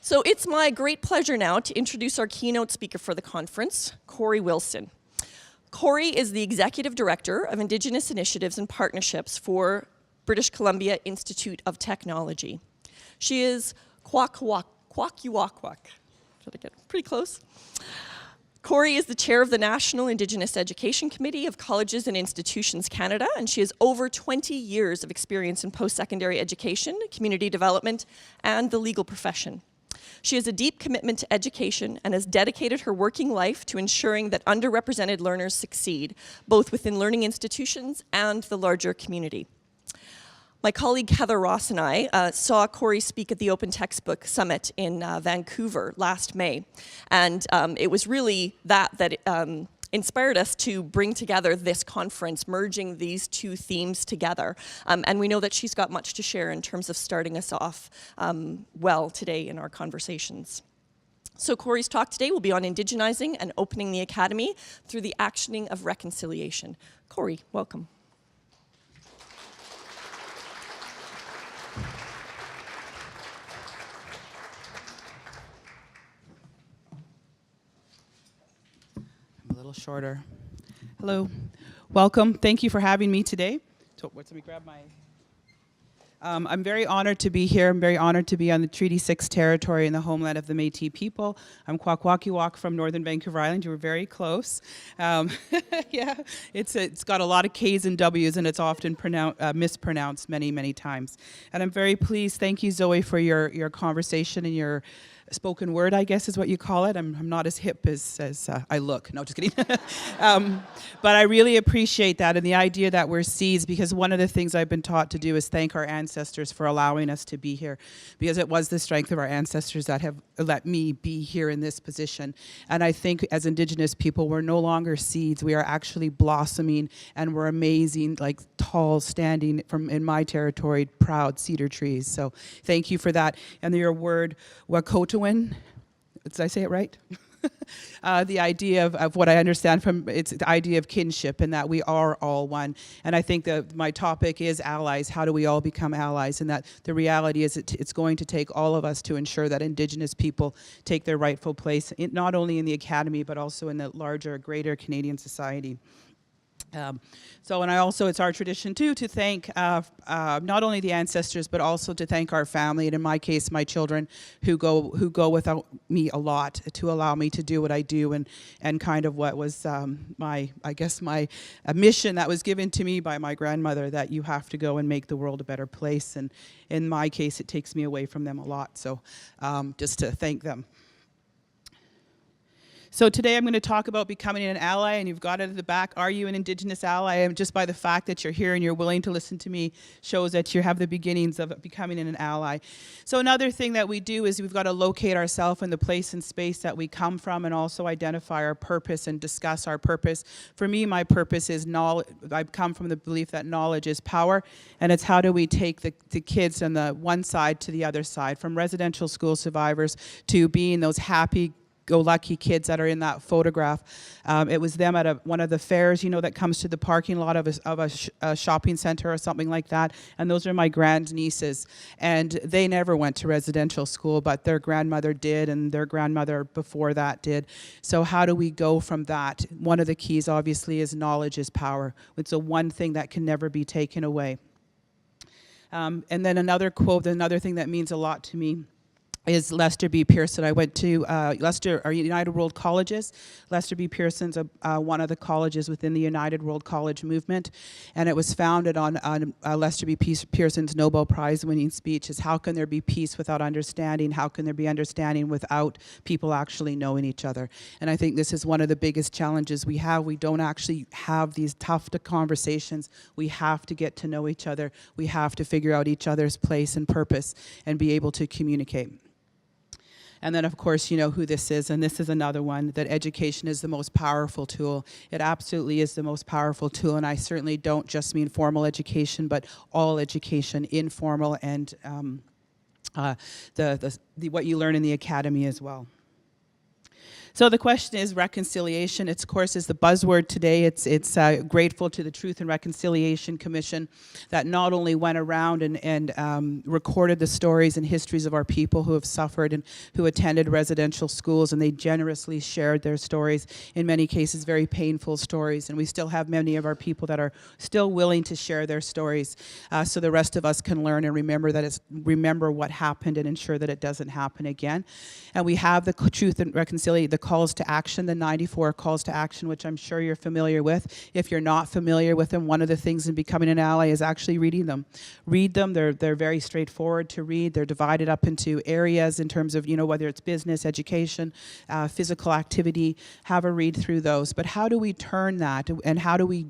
So it's my great pleasure now to introduce our keynote speaker for the conference, Kory Wilson. Kory is the Executive Director of Indigenous Initiatives and Partnerships for British Columbia Institute of Technology. She is Kwakwaka'wakw. Did I get pretty close? Kory is the chair of the National Indigenous Education Committee of Colleges and Institutions Canada, and she has over 20 years of experience in post-secondary education, community development, and the legal profession. She has a deep commitment to education and has dedicated her working life to ensuring that underrepresented learners succeed, both within learning institutions and the larger community. My colleague Heather Ross and I saw Kory speak at the Open Textbook Summit in Vancouver last May. And it was really that inspired us to bring together this conference, merging these two themes together. And we know that she's got much to share in terms of starting us off well today in our conversations. So Kory's talk today will be on Indigenizing and opening the academy through the actioning of reconciliation. Kory, welcome. A little shorter. Hello, welcome. Thank you for having me today. So, let me grab my. I'm very honored to be here. I'm very honored to be on the Treaty 6 territory in the homeland of the Métis people. I'm Kwakwaka'wakw from Northern Vancouver Island. You were very close. Yeah, it's got a lot of K's and W's, and it's often mispronounced many, many times. And I'm very pleased. Thank you, Zoe, for your conversation and your spoken word, I guess is what you call it. I'm not as hip as I look. No, just kidding. But I really appreciate that and the idea that we're seeds, because one of the things I've been taught to do is thank our ancestors for allowing us to be here, because it was the strength of our ancestors that have let me be here in this position. And I think as Indigenous people, we're no longer seeds. We are actually blossoming, and we're amazing, like tall, standing in my territory, proud cedar trees. So thank you for that. And your word, Wakoto, did I say it right? The idea of what I understand from it's the idea of kinship, and that we are all one. And I think that my topic is allies. How do we all become allies? And that the reality is it's going to take all of us to ensure that Indigenous people take their rightful place, not only in the academy, but also in the larger, greater Canadian society. It's our tradition too to thank not only the ancestors, but also to thank our family, and in my case, my children, who go without me a lot to allow me to do what I do, and kind of what was my mission that was given to me by my grandmother, that you have to go and make the world a better place. And in my case, it takes me away from them a lot. So just to thank them. So today I'm going to talk about becoming an ally, and you've got it at the back. Are you an Indigenous ally? And just by the fact that you're here and you're willing to listen to me shows that you have the beginnings of becoming an ally. So another thing that we do is we've got to locate ourselves in the place and space that we come from, and also identify our purpose and discuss our purpose. For me, my purpose is knowledge. I come from the belief that knowledge is power, and it's how do we take the kids on the one side to the other side, from residential school survivors to being those happy-go-lucky kids that are in that photograph. It was them at one of the fairs, that comes to the parking lot of a shopping center or something like that. And those are my grandnieces. And they never went to residential school, but their grandmother did, and their grandmother before that did. So how do we go from that? One of the keys, obviously, is knowledge is power. It's the one thing that can never be taken away. And then another quote, another thing that means a lot to me, is Lester B. Pearson. I went to United World Colleges. Lester B. Pearson's one of the colleges within the United World College movement, and it was founded on Lester B. Pearson's Nobel Prize winning speech, is how can there be peace without understanding? How can there be understanding without people actually knowing each other? And I think this is one of the biggest challenges we have. We don't actually have these tough conversations. We have to get to know each other. We have to figure out each other's place and purpose and be able to communicate. And then, of course, you know who this is, and this is another one, that education is the most powerful tool. It absolutely is the most powerful tool, and I certainly don't just mean formal education, but all education, informal, and what you learn in the academy as well. So the question is reconciliation. It's, of course, is the buzzword today. It's grateful to the Truth and Reconciliation Commission that not only went around and recorded the stories and histories of our people who have suffered and who attended residential schools, and they generously shared their stories, in many cases very painful stories. And we still have many of our people that are still willing to share their stories, so the rest of us can learn and remember what happened and ensure that it doesn't happen again. And we have the Truth and Reconciliation, the calls to action, the 94 calls to action, which I'm sure you're familiar with. If you're not familiar with them, one of the things in becoming an ally is actually reading them. Read them. They're very straightforward to read. They're divided up into areas in terms of, whether it's business, education, physical activity. Have a read through those. But how do we turn that? And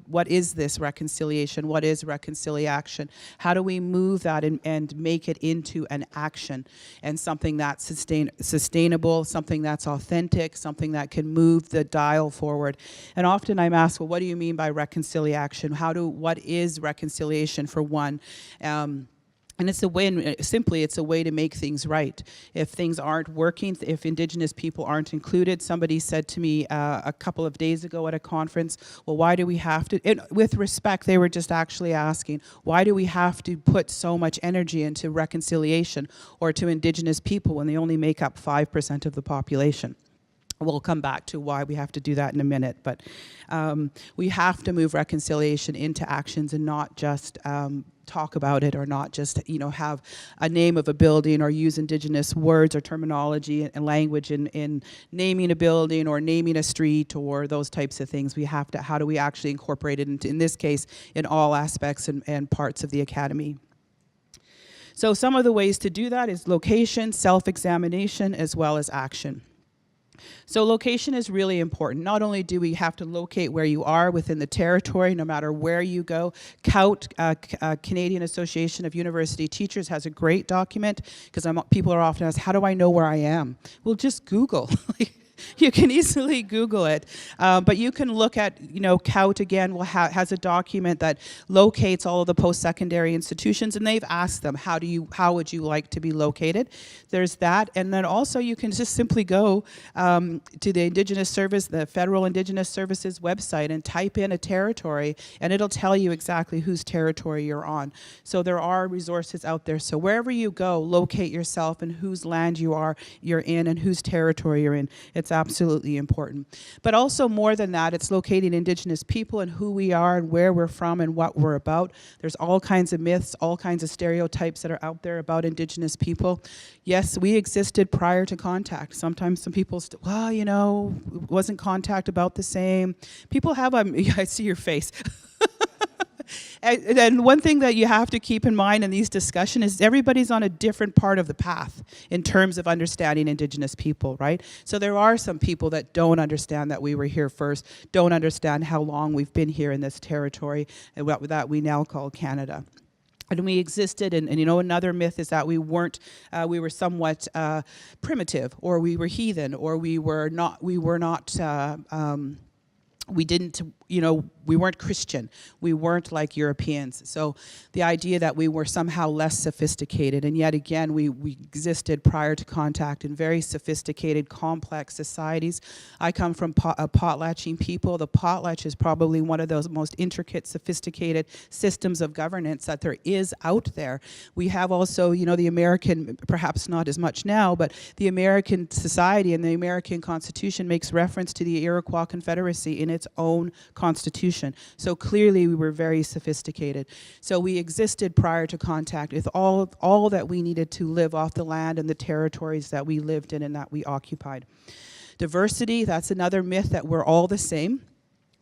what is this reconciliation? What is reconciliation? How do we move that and make it into an action and something that's sustainable, something that's authentic, something that can move the dial forward? And often I'm asked, well, what do you mean by reconciliation? What is reconciliation for one? And it's a way, simply, it's a way to make things right. If things aren't working, if Indigenous people aren't included, somebody said to me a couple of days ago at a conference, well, why do we have to, with respect, they were just actually asking, why do we have to put so much energy into reconciliation or to Indigenous people when they only make up 5% of the population? We'll come back to why we have to do that in a minute, but we have to move reconciliation into actions and not just talk about it, or not just have a name of a building or use Indigenous words or terminology and language in naming a building or naming a street or those types of things. We have to, how do we actually incorporate it into, in this case, in all aspects and parts of the academy? So some of the ways to do that is location, self-examination, as well as action. So location is really important. Not only do we have to locate where you are within the territory, no matter where you go. COUT, Canadian Association of University Teachers, has a great document, because people are often asked, how do I know where I am? Well, just Google. You can easily Google it, but you can look at, COUT again has a document that locates all of the post-secondary institutions, and they've asked them, how would you like to be located? There's that, and then also you can just simply go to the Indigenous Service, the Federal Indigenous Services website, and type in a territory, and it'll tell you exactly whose territory you're on. So there are resources out there. So wherever you go, locate yourself and whose land you're in and whose territory you're in. It's absolutely important. But also more than that, it's locating Indigenous people and who we are and where we're from and what we're about. There's all kinds of myths, all kinds of stereotypes that are out there about Indigenous people. Yes, we existed prior to contact. Sometimes some people, wasn't contact about the same. People have, I see your face. And one thing that you have to keep in mind in these discussions is everybody's on a different part of the path in terms of understanding Indigenous people, right? So there are some people that don't understand that we were here first, don't understand how long we've been here in this territory, and what that we now call Canada. And we existed, and another myth is that we weren't, we were somewhat primitive, or we were heathen, or we weren't Christian. We weren't like Europeans. So the idea that we were somehow less sophisticated, and yet again, we existed prior to contact in very sophisticated, complex societies. I come from a potlatching people. The potlatch is probably one of those most intricate, sophisticated systems of governance that there is out there. We have also, the American, perhaps not as much now, but the American society and the American Constitution makes reference to the Iroquois Confederacy in its own constitution. So clearly we were very sophisticated. So we existed prior to contact with all that we needed to live off the land and the territories that we lived in and that we occupied. Diversity, that's another myth, that we're all the same.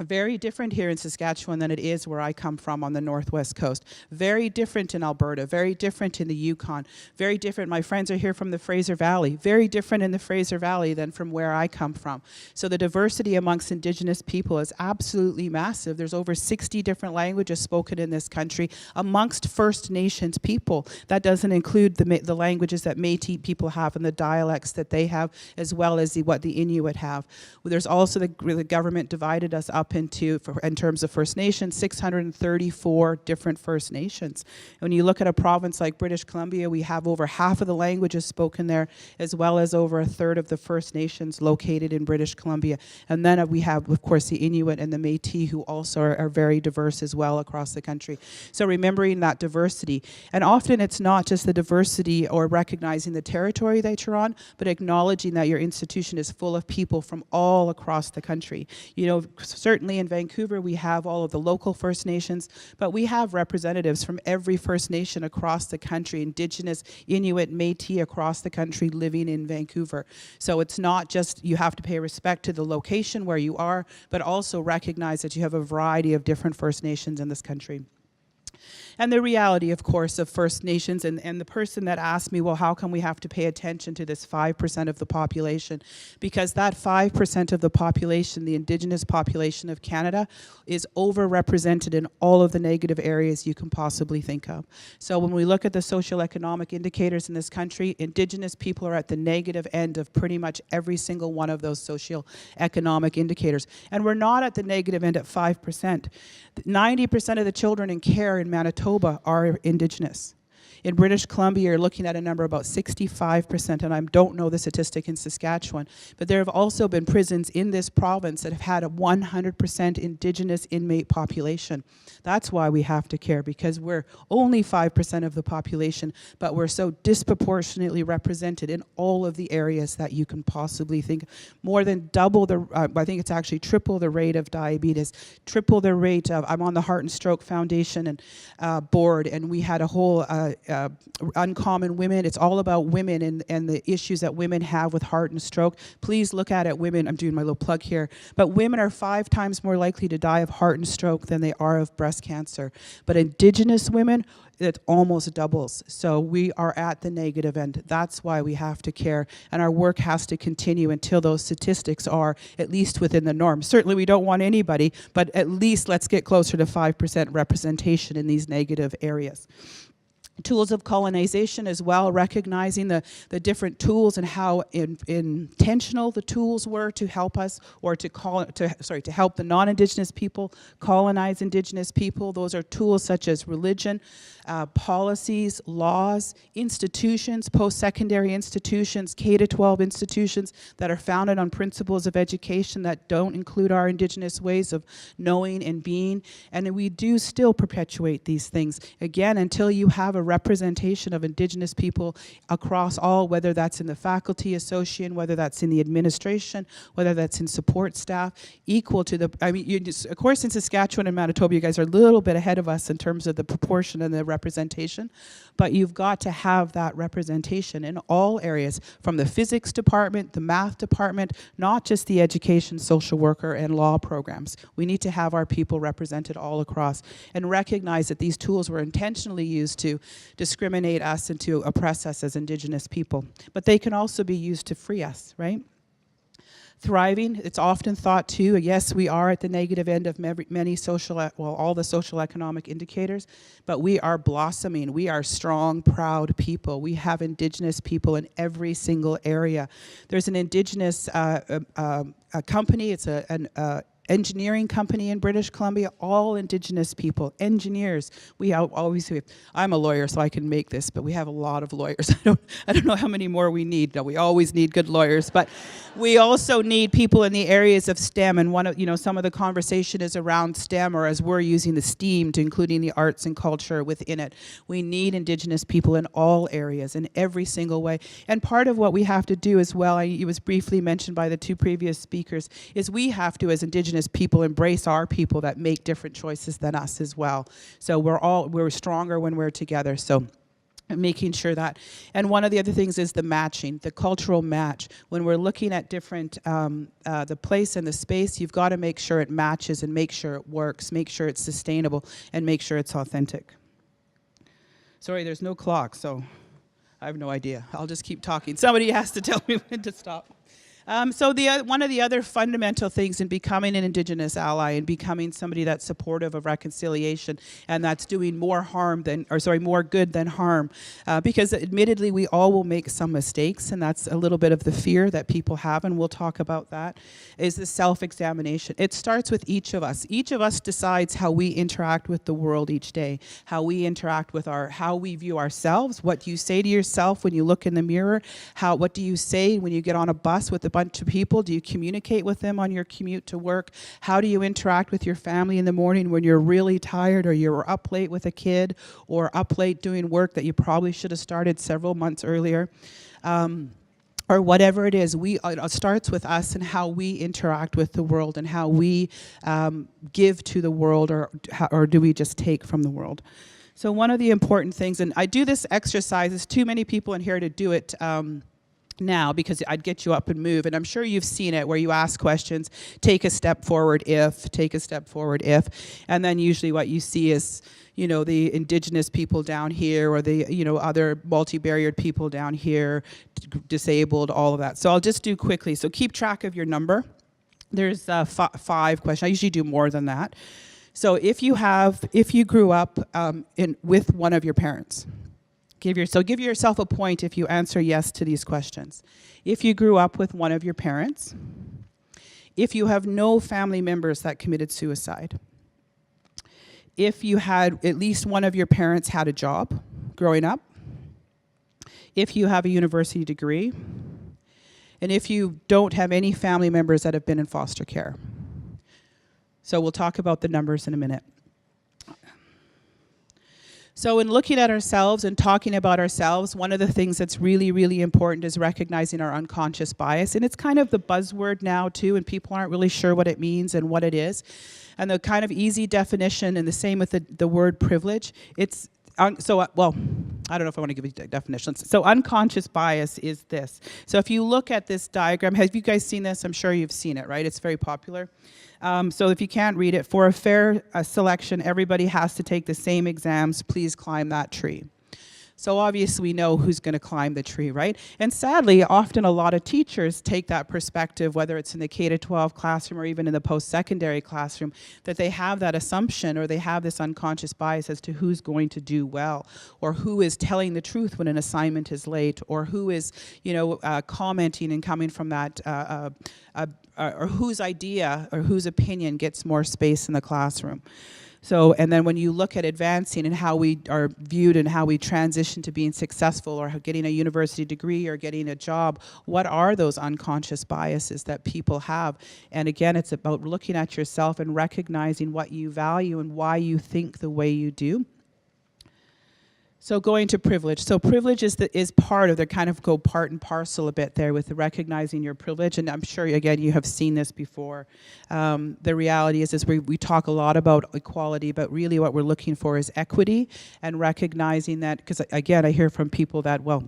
Very different here in Saskatchewan than it is where I come from on the northwest coast. Very different in Alberta, very different in the Yukon, very different. My friends are here from the Fraser Valley, very different in the Fraser Valley than from where I come from. So the diversity amongst Indigenous people is absolutely massive. There's over 60 different languages spoken in this country amongst First Nations people. That doesn't include the languages that Métis people have and the dialects that they have, as well as what the Inuit have. There's also the government divided us up up into, in terms of First Nations, 634 different First Nations. When you look at a province like British Columbia, we have over half of the languages spoken there, as well as over a third of the First Nations located in British Columbia. And then we have, of course, the Inuit and the Métis, who also are very diverse as well across the country. So remembering that diversity. And often it's not just the diversity or recognizing the territory that you're on, but acknowledging that your institution is full of people from all across the country. You know, certainly in Vancouver, we have all of the local First Nations, but we have representatives from every First Nation across the country, Indigenous, Inuit, Métis across the country living in Vancouver. So it's not just you have to pay respect to the location where you are, but also recognize that you have a variety of different First Nations in this country. And the reality, of course, of First Nations, and the person that asked me, well, how come we have to pay attention to this 5% of the population? Because that 5% of the population, the Indigenous population of Canada, is overrepresented in all of the negative areas you can possibly think of. So when we look at the socioeconomic indicators in this country, Indigenous people are at the negative end of pretty much every single one of those socioeconomic indicators. And we're not at the negative end at 5%. 90% of the children in care in Manitoba are Indigenous. In British Columbia, you're looking at a number about 65%, and I don't know the statistic in Saskatchewan, but there have also been prisons in this province that have had a 100% Indigenous inmate population. That's why we have to care, because we're only 5% of the population, but we're so disproportionately represented in all of the areas that you can possibly think. More than double the, I think it's actually triple the rate of diabetes, triple the rate of, I'm on the Heart and Stroke Foundation and board, and we had a whole Uncommon Women. It's all about women and the issues that women have with heart and stroke. Please look at it, women. I'm doing my little plug here. But women are 5 times more likely to die of heart and stroke than they are of breast cancer. But Indigenous women, it almost doubles. So we are at the negative end. That's why we have to care. And our work has to continue until those statistics are at least within the norm. Certainly we don't want anybody, but at least let's get closer to 5% representation in these negative areas. Tools of colonization as well, recognizing the different tools and how intentional the tools were to help us, or to help the non-Indigenous people colonize Indigenous people. Those are tools such as religion, policies, laws, institutions, post-secondary institutions, K-12 institutions that are founded on principles of education that don't include our Indigenous ways of knowing and being. And we do still perpetuate these things. Again, until you have a representation of Indigenous people across all, whether that's in the faculty association, whether that's in the administration, whether that's in support staff, equal to the, I mean, of course in Saskatchewan and Manitoba, you guys are a little bit ahead of us in terms of the proportion and the representation, but you've got to have that representation in all areas, from the physics department, the math department, not just the education, social worker, and law programs. We need to have our people represented all across, and recognize that these tools were intentionally used to discriminate us and to oppress us as Indigenous people. But they can also be used to free us, right? Thriving, it's often thought too, yes, we are at the negative end of many all the social economic indicators, but we are blossoming. We are strong, proud people. We have Indigenous people in every single area. There's an Indigenous company, it's an engineering company in British Columbia, all Indigenous people, engineers. We always, I'm a lawyer, so I can make this, but we have a lot of lawyers. I don't know how many more we need. No, we always need good lawyers, but we also need people in the areas of STEM, and one of, some of the conversation is around STEM, or as we're using the STEAM, to including the arts and culture within it. We need Indigenous people in all areas, in every single way. And part of what we have to do as well, it was briefly mentioned by the 2 previous speakers, is we have to, as Indigenous people, embrace our people that make different choices than us as well. So we're stronger when we're together. So making sure that. And one of the other things is the matching, the cultural match. When we're looking at different, the place and the space, you've got to make sure it matches and make sure it works, make sure it's sustainable, and make sure it's authentic. Sorry, there's no clock, so I have no idea. I'll just keep talking. Somebody has to tell me when to stop. One of the other fundamental things in becoming an Indigenous ally and becoming somebody that's supportive of reconciliation and that's doing more good than harm, because admittedly we all will make some mistakes, and that's a little bit of the fear that people have, and we'll talk about that, is the self-examination. It starts with each of us. Each of us decides how we interact with the world each day, how we interact with how we view ourselves. What do you say to yourself when you look in the mirror? What do you say when you get on a bus with a bunch of people? Do you communicate with them on your commute to work? How do you interact with your family in the morning when you're really tired, or you're up late with a kid, or up late doing work that you probably should have started several months earlier? Or whatever it is, it starts with us and how we interact with the world and how we give to the world, or do we just take from the world? So one of the important things, and I do this exercise, there's too many people in here to do it now, because I'd get you up and move, and I'm sure you've seen it where you ask questions, take a step forward if, and then usually what you see is, the Indigenous people down here, or the, other multi-barriered people down here, disabled, all of that. So I'll just do quickly. So keep track of your number. There's 5 questions. I usually do more than that. So if you grew up with one of your parents, give yourself a point if you answer yes to these questions. If you grew up with one of your parents, if you have no family members that committed suicide, if you had at least one of your parents had a job growing up, if you have a university degree, and if you don't have any family members that have been in foster care. So we'll talk about the numbers in a minute. So in looking at ourselves and talking about ourselves, one of the things that's really, really important is recognizing our unconscious bias. And it's kind of the buzzword now too, and people aren't really sure what it means and what it is. And the kind of easy definition, and the same with the word privilege, I don't know if I want to give you definitions. So unconscious bias is this. So if you look at this diagram, have you guys seen this? I'm sure you've seen it, right? It's very popular. So if you can't read it, for a fair selection, everybody has to take the same exams. Please climb that tree. So obviously we know who's going to climb the tree, right? And sadly, often a lot of teachers take that perspective, whether it's in the K-12 classroom or even in the post-secondary classroom, that they have that assumption, or they have this unconscious bias as to who's going to do well, or who is telling the truth when an assignment is late, or who is, commenting and coming from that, or whose idea or whose opinion gets more space in the classroom. So, and then when you look at advancing and how we are viewed and how we transition to being successful, or getting a university degree or getting a job, what are those unconscious biases that people have? And again, it's about looking at yourself and recognizing what you value and why you think the way you do. So going to privilege. So privilege is part of, they kind of go part and parcel a bit there with the recognizing your privilege. And I'm sure, again, you have seen this before. The reality is we talk a lot about equality, but really what we're looking for is equity, and recognizing that, because again, I hear from people that, well,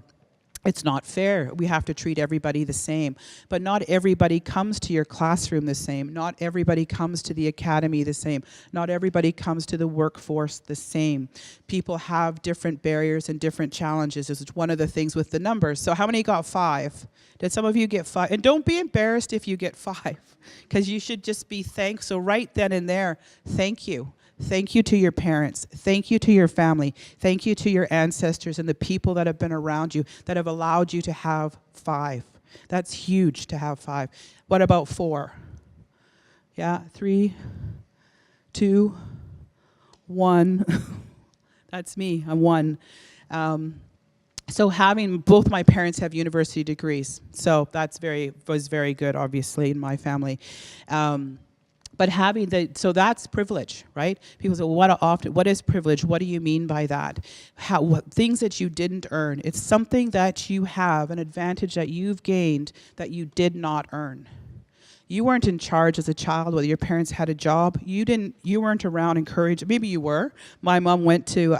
it's not fair. We have to treat everybody the same. But not everybody comes to your classroom the same. Not everybody comes to the academy the same. Not everybody comes to the workforce the same. People have different barriers and different challenges. This is one of the things with the numbers. So how many got 5? Did some of you get 5? And don't be embarrassed if you get 5, because you should just be thankful. So right then and there, thank you. Thank you to your parents. Thank you to your family. Thank you to your ancestors and the people that have been around you that have allowed you to have 5. That's huge to have 5. What about 4? Yeah, 3, 2, 1. That's me. I'm 1. So having both my parents have university degrees, so was very good, obviously, in my family. But so that's privilege, right? People say, well, what is privilege? What do you mean by that? Things that you didn't earn. It's something that you have, an advantage that you've gained that you did not earn. You weren't in charge as a child, whether your parents had a job. You weren't around encouraged. Maybe you were. My mom went to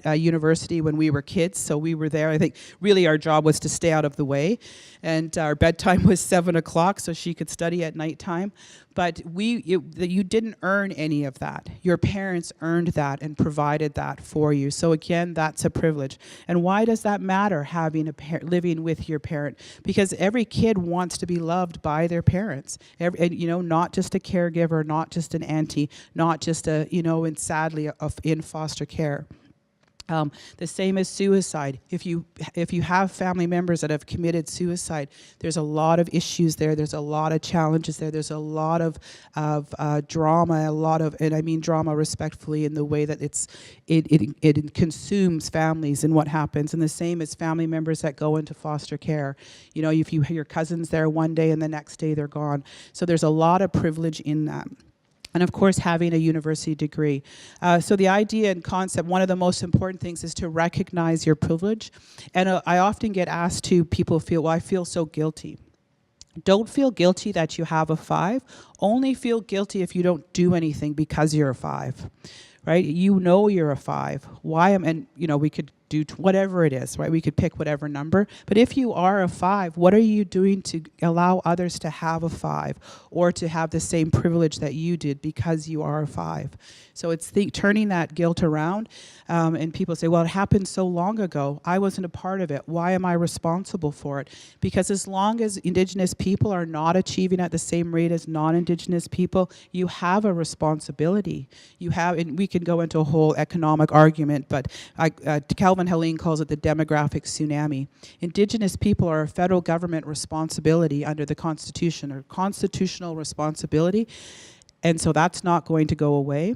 a university when we were kids, so we were there. I think really our job was to stay out of the way. And our bedtime was 7 o'clock, so she could study at nighttime. But you didn't earn any of that. Your parents earned that and provided that for you. So again, that's a privilege. And why does that matter, having living with your parent? Because every kid wants to be loved by their parents. Not just a caregiver, not just an auntie, not just and sadly in foster care. The same as suicide. If you have family members that have committed suicide, there's a lot of issues there. There's a lot of challenges there. There's a lot of drama. And I mean drama respectfully in the way that it consumes families and what happens. And the same as family members that go into foster care. If your cousin's there one day and the next day they're gone. So there's a lot of privilege in that. And of course, having a university degree. So the idea and concept, one of the most important things is to recognize your privilege. And I often get asked people feel, well, I feel so guilty. Don't feel guilty that you have a 5. Only feel guilty if you don't do anything because you're a 5, right? You're a 5. We could do whatever it is, right? We could pick whatever number. But if you are a 5, what are you doing to allow others to have a 5 or to have the same privilege that you did because you are a 5? So it's turning that guilt around. And people say, well, it happened so long ago. I wasn't a part of it. Why am I responsible for it? Because as long as Indigenous people are not achieving at the same rate as non-Indigenous people, you have a responsibility. And we can go into a whole economic argument, but Calvin Helene calls it the demographic tsunami. Indigenous people are a federal government responsibility under the Constitution, or constitutional responsibility, and so that's not going to go away.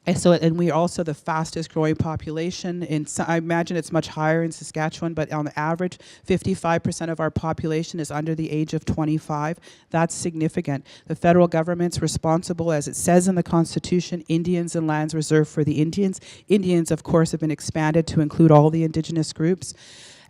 And we're also the fastest growing population. I imagine it's much higher in Saskatchewan, but on average, 55% of our population is under the age of 25. That's significant. The federal government's responsible, as it says in the Constitution, Indians and lands reserved for the Indians. Indians, of course, have been expanded to include all the Indigenous groups.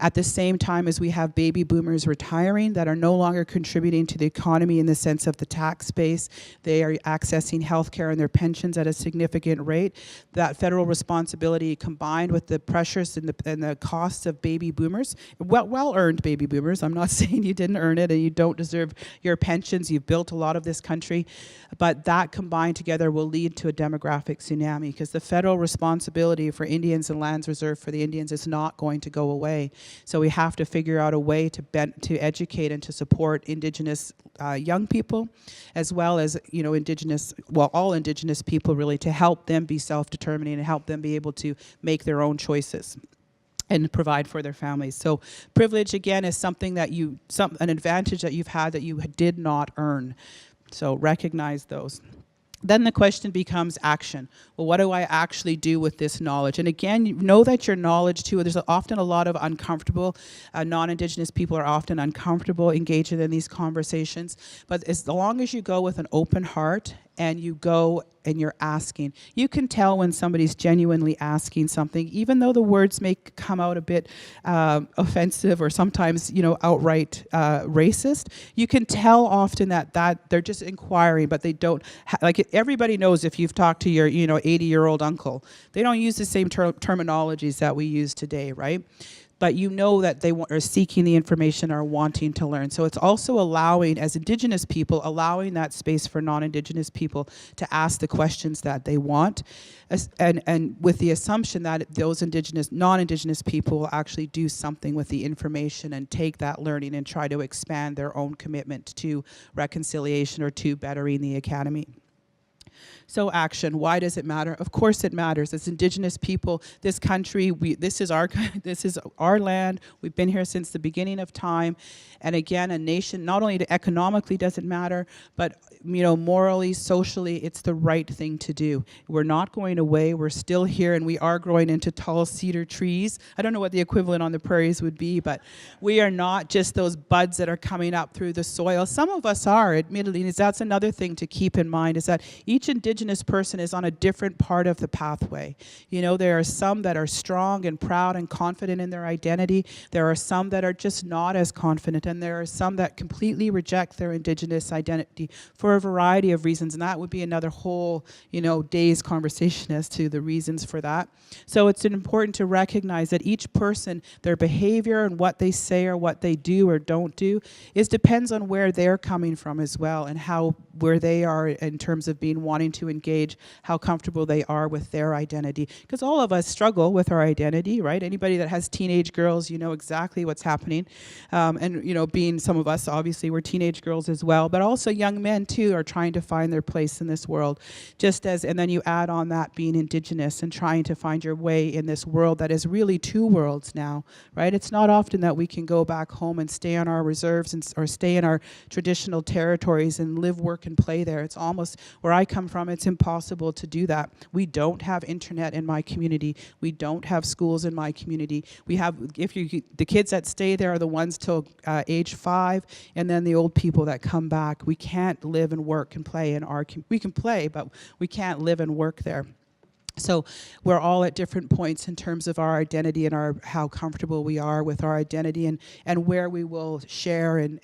At the same time as we have baby boomers retiring that are no longer contributing to the economy in the sense of the tax base, they are accessing health care and their pensions at a significant rate. That federal responsibility combined with the pressures and the costs of baby boomers, well-earned baby boomers, I'm not saying you didn't earn it and you don't deserve your pensions, you've built a lot of this country, but that combined together will lead to a demographic tsunami because the federal responsibility for Indians and lands reserved for the Indians is not going to go away. So we have to figure out a way to educate and to support Indigenous young people, as well as all Indigenous people really, to help them be self-determining and help them be able to make their own choices and provide for their families. So privilege, again, is something that an advantage that you've had that you did not earn. So recognize those. Then the question becomes action. Well, what do I actually do with this knowledge? And again, you know that your knowledge too, there's often a lot of uncomfortable, non-Indigenous people are often uncomfortable engaging in these conversations. But as long as you go with an open heart and you go and you're asking, you can tell when somebody's genuinely asking something, even though the words may come out a bit offensive or sometimes, outright racist. You can tell often that they're just inquiring, but they don't, everybody knows if you've talked to your, 80-year-old uncle, they don't use the same terminologies that we use today, right? But you know that they are seeking the information or wanting to learn. So it's also allowing, as Indigenous people, allowing that space for non-Indigenous people to ask the questions that they want, and with the assumption that those non-Indigenous people will actually do something with the information and take that learning and try to expand their own commitment to reconciliation or to bettering the academy. So action, why does it matter? Of course it matters. As Indigenous people, this country, this is our land. We've been here since the beginning of time. And again, a nation, not only economically does it matter, but morally, socially, it's the right thing to do. We're not going away. We're still here, and we are growing into tall cedar trees. I don't know what the equivalent on the prairies would be, but we are not just those buds that are coming up through the soil. Some of us are, admittedly, and that's another thing to keep in mind, is that each each Indigenous person is on a different part of the pathway. You know, there are some that are strong and proud and confident in their identity. There are some that are just not as confident, and there are some that completely reject their Indigenous identity for a variety of reasons, and that would be another whole, you know, day's conversation as to the reasons for that. So it's important to recognize that each person, their behavior and what they say or what they do or don't do, depends on where they're coming from as well, and where they are in terms of wanting to engage, how comfortable they are with their identity. Because all of us struggle with our identity, right? Anybody that has teenage girls, you know exactly what's happening. And, you know, being some of us, obviously, we're teenage girls as well, but also young men, too, are trying to find their place in this world. And then you add on that being Indigenous and trying to find your way in this world that is really two worlds now, right? It's not often that we can go back home and stay on our reserves or stay in our traditional territories and live, work, and play there. It's almost, where I come from, it's impossible to do that. We don't have internet in my community. We don't have schools in my community. We have, the kids that stay there are the ones till age 5, and then the old people that come back. We can't live and work and play in our, we can play, but we can't live and work there. So we're all at different points in terms of our identity and how comfortable we are with our identity and where we will share and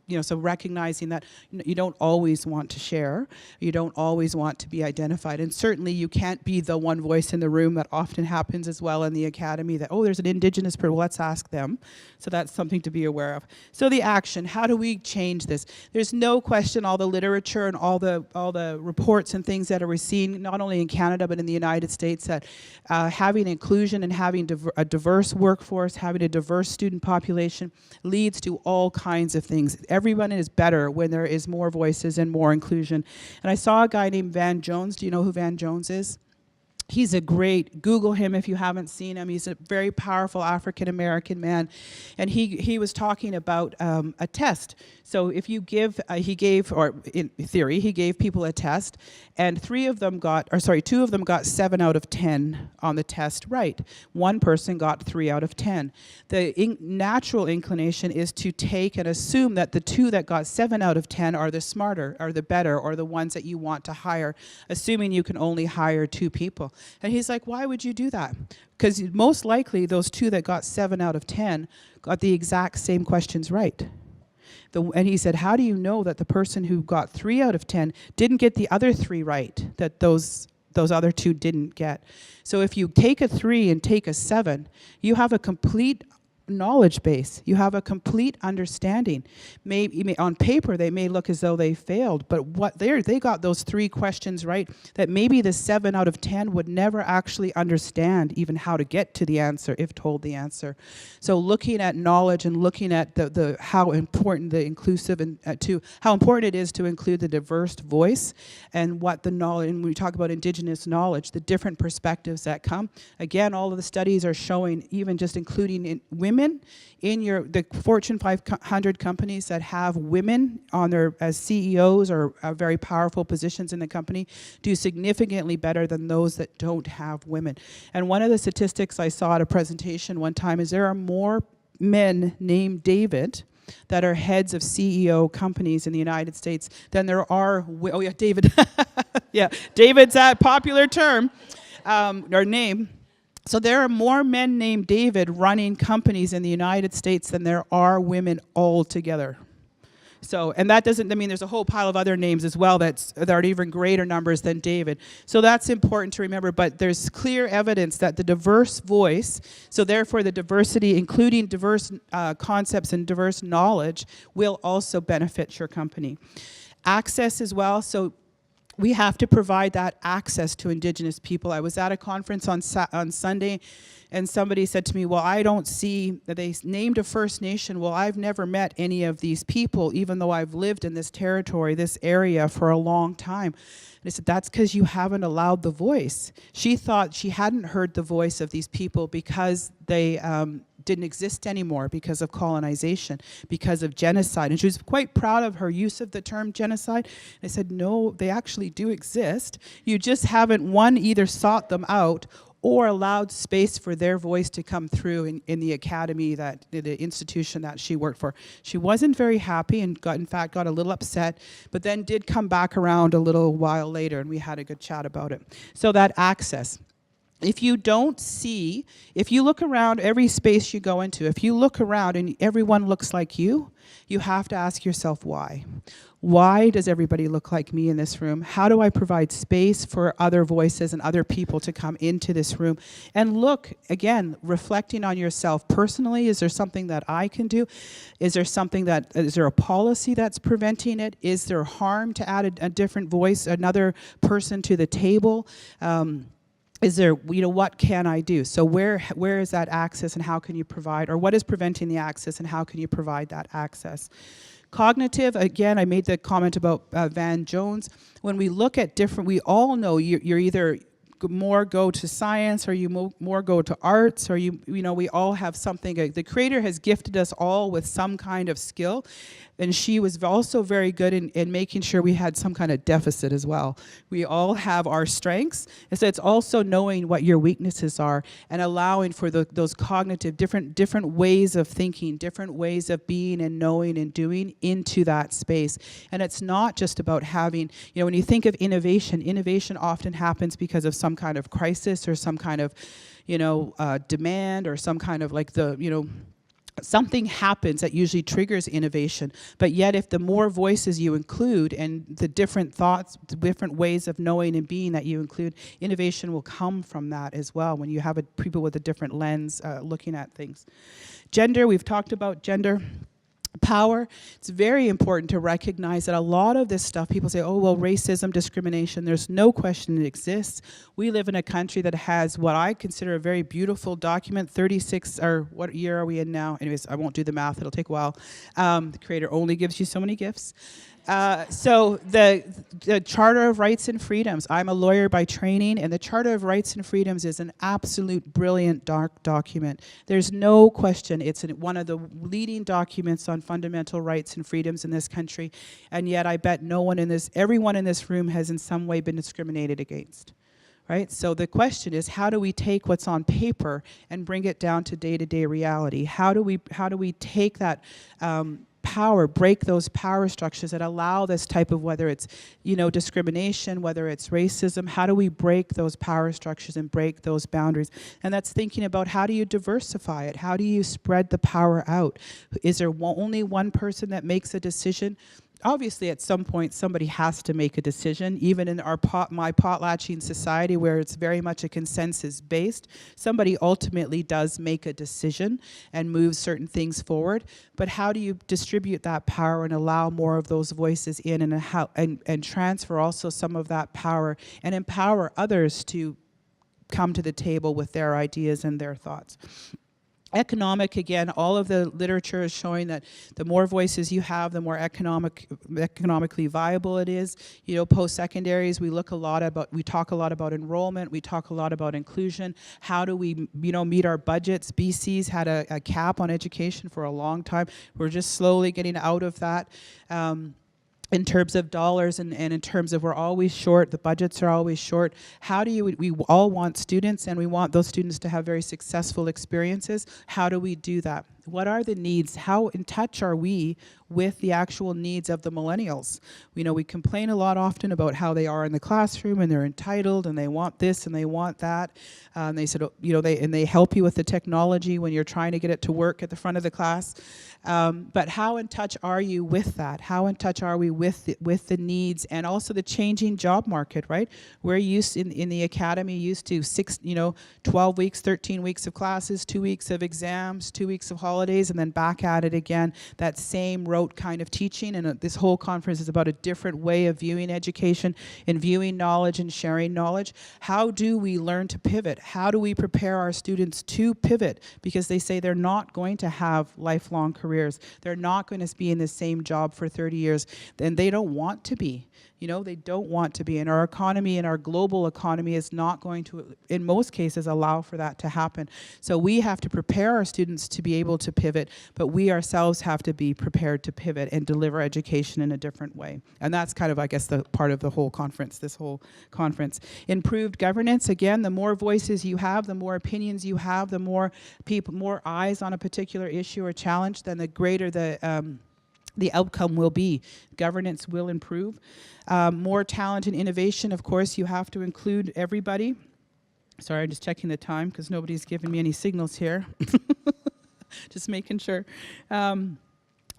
you know, so recognizing that you don't always want to share, you don't always want to be identified, and certainly you can't be the one voice in the room. That often happens as well in the academy, that, oh, there's an Indigenous person, well, let's ask them. So that's something to be aware of. So the action, how do we change this? There's no question all the literature and all the reports and things that are seen, not only in Canada but in the United States, that having inclusion and having a diverse workforce, having a diverse student population leads to all kinds of things. Everyone is better when there is more voices and more inclusion. And I saw a guy named Van Jones. Do you know who Van Jones is? He's a great, Google him if you haven't seen him. He's a very powerful African-American man. And he was talking about a test. So if you give, in theory, he gave people a test, and 2 of them got 7 out of 10 on the test right. One person got 3 out of 10. The natural inclination is to take and assume that the 2 that got 7 out of 10 are the smarter, are the better, or the ones that you want to hire, assuming you can only hire 2 people. And he's like, why would you do that? Because most likely those 2 that got 7 out of 10 got the exact same questions right. And he said, how do you know that the person who got 3 out of 10 didn't get the other 3 right, that those other 2 didn't get? So if you take a 3 and take a 7, you have a complete knowledge base. You have a complete understanding. Maybe on paper they may look as though they failed, but they got those 3 questions right that maybe the 7 out of 10 would never actually understand even how to get to the answer if told the answer. So looking at knowledge and looking at the how important the inclusive and how important it is to include the diverse voice and what the knowledge, and when we talk about Indigenous knowledge, the different perspectives that come. Again, all of the studies are showing, even just including women in the Fortune 500 companies that have women on as CEOs or very powerful positions in the company, do significantly better than those that don't have women. And one of the statistics I saw at a presentation one time is there are more men named David that are heads of CEO companies in the United States than there are, oh yeah, David, yeah, David's that popular term, or name. So there are more men named David running companies in the United States than there are women altogether. So, and that doesn't, I mean, there's a whole pile of other names as well that are even greater numbers than David. So that's important to remember, but there's clear evidence that the diverse voice, so therefore the diversity, including diverse concepts and diverse knowledge, will also benefit your company. Access as well, so we have to provide that access to Indigenous people. I was at a conference on Sunday, and somebody said to me, well, I don't see, they named a First Nation. Well, I've never met any of these people, even though I've lived in this territory, this area for a long time. And I said, that's because you haven't allowed the voice. She thought she hadn't heard the voice of these people because they didn't exist anymore because of colonization, because of genocide. And she was quite proud of her use of the term genocide. And I said, no, they actually do exist. You just haven't, one, either sought them out or allowed space for their voice to come through in the academy, the institution that she worked for. She wasn't very happy and in fact got a little upset, but then did come back around a little while later, and we had a good chat about it. So that access. If you don't see, if you look around every space you go into, if you look around and everyone looks like you have to ask yourself why. Why does everybody look like me in this room? How do I provide space for other voices and other people to come into this room? And look, again, reflecting on yourself personally, is there something that I can do? Is there a policy that's preventing it? Is there harm to add a different voice, another person to the table? Is there, what can I do? So where is that access and how can you provide, or what is preventing the access and how can you provide that access? Cognitive, again, I made the comment about Van Jones. When we look at different, we all know you're either more go to science or you more go to arts, or we all have something. The Creator has gifted us all with some kind of skill, and she was also very good in making sure we had some kind of deficit as well. We all have our strengths, and so it's also knowing what your weaknesses are and allowing for those cognitive, different ways of thinking, different ways of being and knowing and doing into that space. And it's not just about having, when you think of innovation often happens because of some kind of crisis or some kind of, demand, or some kind of something happens that usually triggers innovation. But yet if the more voices you include and the different thoughts, the different ways of knowing and being that you include, innovation will come from that as well when you have people with a different lens looking at things. Gender, we've talked about gender. Power, it's very important to recognize that a lot of this stuff, people say, oh, well, racism, discrimination, there's no question it exists. We live in a country that has what I consider a very beautiful document, 36, or what year are we in now? Anyways, I won't do the math, it'll take a while. The Creator only gives you so many gifts. So the Charter of Rights and Freedoms, I'm a lawyer by training, and the Charter of Rights and Freedoms is an absolute brilliant document. There's no question it's one of the leading documents on fundamental rights and freedoms in this country, and yet I bet everyone in this room has in some way been discriminated against. Right? So the question is, how do we take what's on paper and bring it down to day-to-day reality? How do we take that power, break those power structures that allow this type of, whether it's discrimination, whether it's racism, how do we break those power structures and break those boundaries? And that's thinking about, how do you diversify it? How do you spread the power out? Is there only one person that makes a decision? Obviously, at some point, somebody has to make a decision. Even in my potlatching society, where it's very much a consensus-based, somebody ultimately does make a decision and moves certain things forward. But how do you distribute that power and allow more of those voices in, and transfer also some of that power and empower others to come to the table with their ideas and their thoughts? Economic, again, all of the literature is showing that the more voices you have, the more economically viable it is. Post-secondaries, we talk a lot about enrollment, we talk a lot about inclusion. How do we, meet our budgets? BC's had a cap on education for a long time. We're just slowly getting out of that. In terms of dollars and in terms of, we're always short, the budgets are always short. We all want students, and we want those students to have very successful experiences. How do we do that? What are the needs? How in touch are we with the actual needs of the millennials? We complain a lot often about how they are in the classroom and they're entitled and they want this and they want that. And they said, they help you with the technology when you're trying to get it to work at the front of the class. But how in touch are you with that? How in touch are we with the needs and also the changing job market, right? We're used in the academy, used to 12 weeks, 13 weeks of classes, 2 weeks of exams, 2 weeks of holidays, and then back at it again, that same rote kind of teaching. And this whole conference is about a different way of viewing education and viewing knowledge and sharing knowledge. How do we learn to pivot? How do we prepare our students to pivot? Because they say they're not going to have lifelong careers. They're not going to be in the same job for 30 years, and they don't want to be. You know, they don't want to be. And our economy and our global economy is not going to, in most cases, allow for that to happen. So we have to prepare our students to be able to pivot, but we ourselves have to be prepared to pivot and deliver education in a different way. And that's kind of, I guess, the part of the whole conference, this whole conference. Improved governance, again, the more voices you have, the more opinions you have, the more people, more eyes on a particular issue or challenge, then the greater the outcome will be. Governance will improve. More talent and innovation, of course, you have to include everybody. Sorry, I'm just checking the time because nobody's given me any signals here. Just making sure.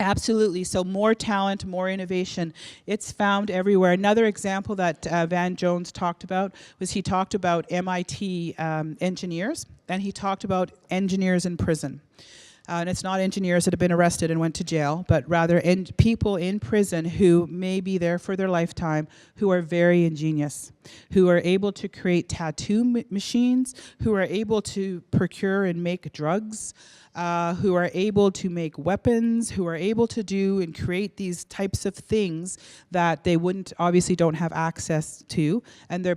Absolutely. So more talent, more innovation. It's found everywhere. Another example that Van Jones talked about was he talked about MIT engineers, and he talked about engineers in prison. And it's not engineers that have been arrested and went to jail, but rather people in prison who may be there for their lifetime, who are very ingenious, who are able to create tattoo machines, who are able to procure and make drugs, who are able to make weapons, who are able to do and create these types of things that they obviously don't have access to,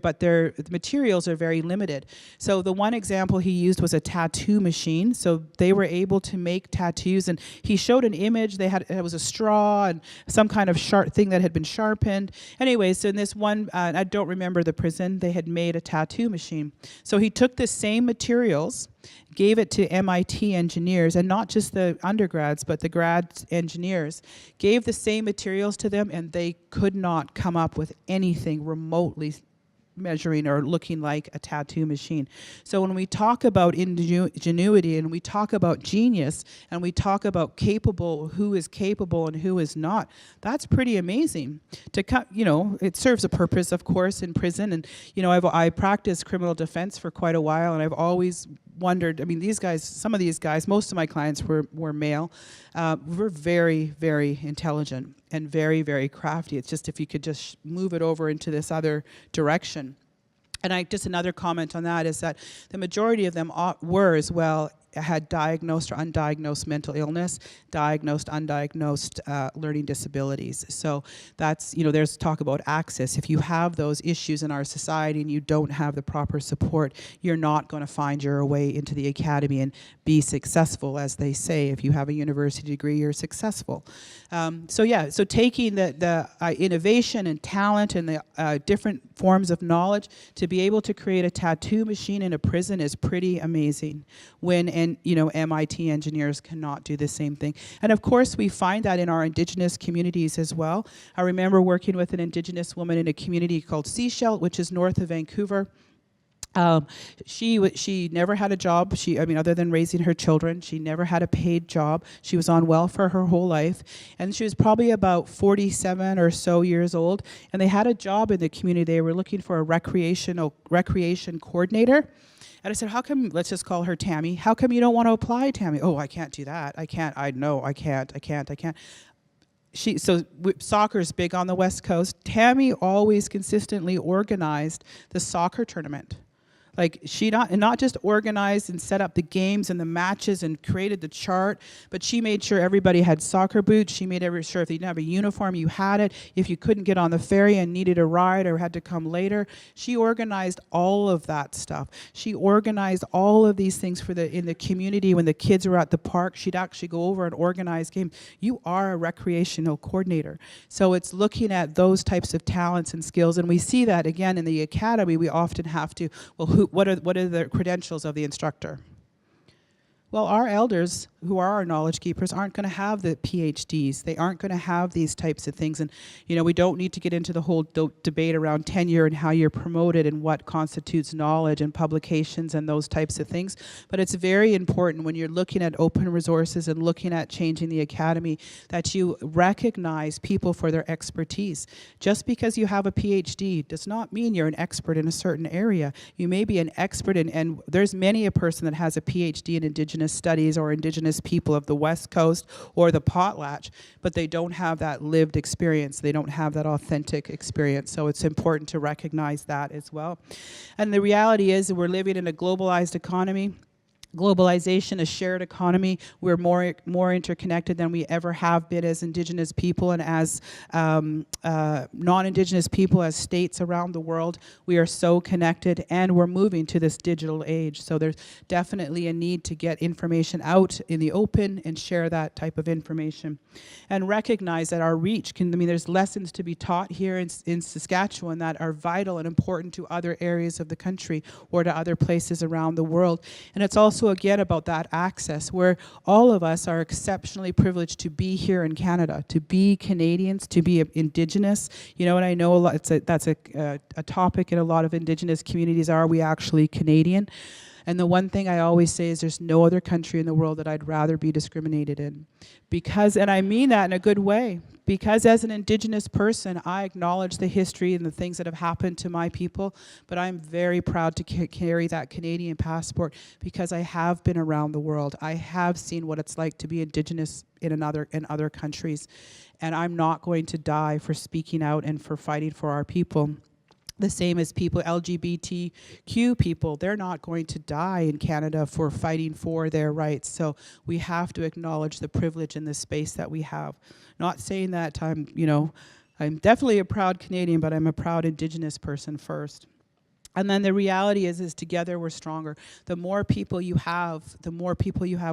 but the materials are very limited. So the one example he used was a tattoo machine. So they were able to make tattoos, and he showed an image. It was a straw and some kind of sharp thing that had been sharpened. Anyway, so in this one, I don't remember the prison, they had made a tattoo machine. So he took the same materials, gave it to MIT engineers, and not just the undergrads, but the grad engineers, gave the same materials to them, and they could not come up with anything remotely measuring or looking like a tattoo machine. So when we talk about ingenuity and we talk about genius and we talk about who is capable and who is not, that's pretty amazing. It serves a purpose, of course, in prison. And I practiced criminal defense for quite a while, and I've always wondered, these guys, some of these guys, most of my clients were male, were very, very intelligent and very, very crafty. It's just if you could just move it over into this other direction. And just another comment on that is that the majority of them were as well had diagnosed or undiagnosed mental illness, diagnosed, undiagnosed learning disabilities. So that's, there's talk about access. If you have those issues in our society and you don't have the proper support, you're not going to find your way into the academy and be successful, as they say. If you have a university degree, you're successful. So taking the innovation and talent and the different forms of knowledge to be able to create a tattoo machine in a prison is pretty amazing. MIT engineers cannot do the same thing. And of course, we find that in our Indigenous communities as well. I remember working with an Indigenous woman in a community called Seashell, which is north of Vancouver. She never had a job. Other than raising her children, she never had a paid job. She was on welfare her whole life, and she was probably about 47 or so years old. And they had a job in the community. They were looking for a recreation coordinator. And I said, how come, let's just call her Tammy, how come you don't want to apply, Tammy? Oh, I can't do that. I can't. Soccer's big on the West Coast. Tammy always consistently organized the soccer tournament. Like, she not just organized and set up the games and the matches and created the chart, but she made sure everybody had soccer boots. She made sure if you didn't have a uniform, you had it. If you couldn't get on the ferry and needed a ride or had to come later, she organized all of that stuff. She organized all of these things in the community. When the kids were at the park, she'd actually go over and organize games. You are a recreational coordinator. So it's looking at those types of talents and skills, and we see that again in the academy. We often have to, what are the credentials of the instructor? Well, our elders, who are our knowledge keepers, aren't going to have the PhDs. They aren't going to have these types of things. And, we don't need to get into the whole debate around tenure and how you're promoted and what constitutes knowledge and publications and those types of things. But it's very important when you're looking at open resources and looking at changing the academy that you recognize people for their expertise. Just because you have a PhD does not mean you're an expert in a certain area. You may be an expert and there's many a person that has a PhD in Indigenous studies or Indigenous people of the West Coast or the Potlatch, but they don't have that lived experience. They don't have that authentic experience. So it's important to recognize that as well. And the reality is that we're living in a globalized economy. globalization, a shared economy. We're more interconnected than we ever have been as Indigenous people and as non-Indigenous people, as states around the world. We are so connected, and we're moving to this digital age. So there's definitely a need to get information out in the open and share that type of information. And recognize that our reach can, there's lessons to be taught here in Saskatchewan that are vital and important to other areas of the country or to other places around the world. And it's also again about that access, where all of us are exceptionally privileged to be here in Canada, to be Canadians, to be Indigenous. You know, and I know a lot, that's a topic in a lot of Indigenous communities. Are we actually Canadian? And the one thing I always say is there's no other country in the world that I'd rather be discriminated in. Because, and I mean that in a good way, because as an Indigenous person, I acknowledge the history and the things that have happened to my people, but I'm very proud to carry that Canadian passport because I have been around the world. I have seen what it's like to be Indigenous in other countries, and I'm not going to die for speaking out and for fighting for our people. The same as people, LGBTQ people, they're not going to die in Canada for fighting for their rights. So we have to acknowledge the privilege and the space that we have. Not saying that I'm definitely a proud Canadian, but I'm a proud Indigenous person first. And then the reality is together we're stronger. The more people you have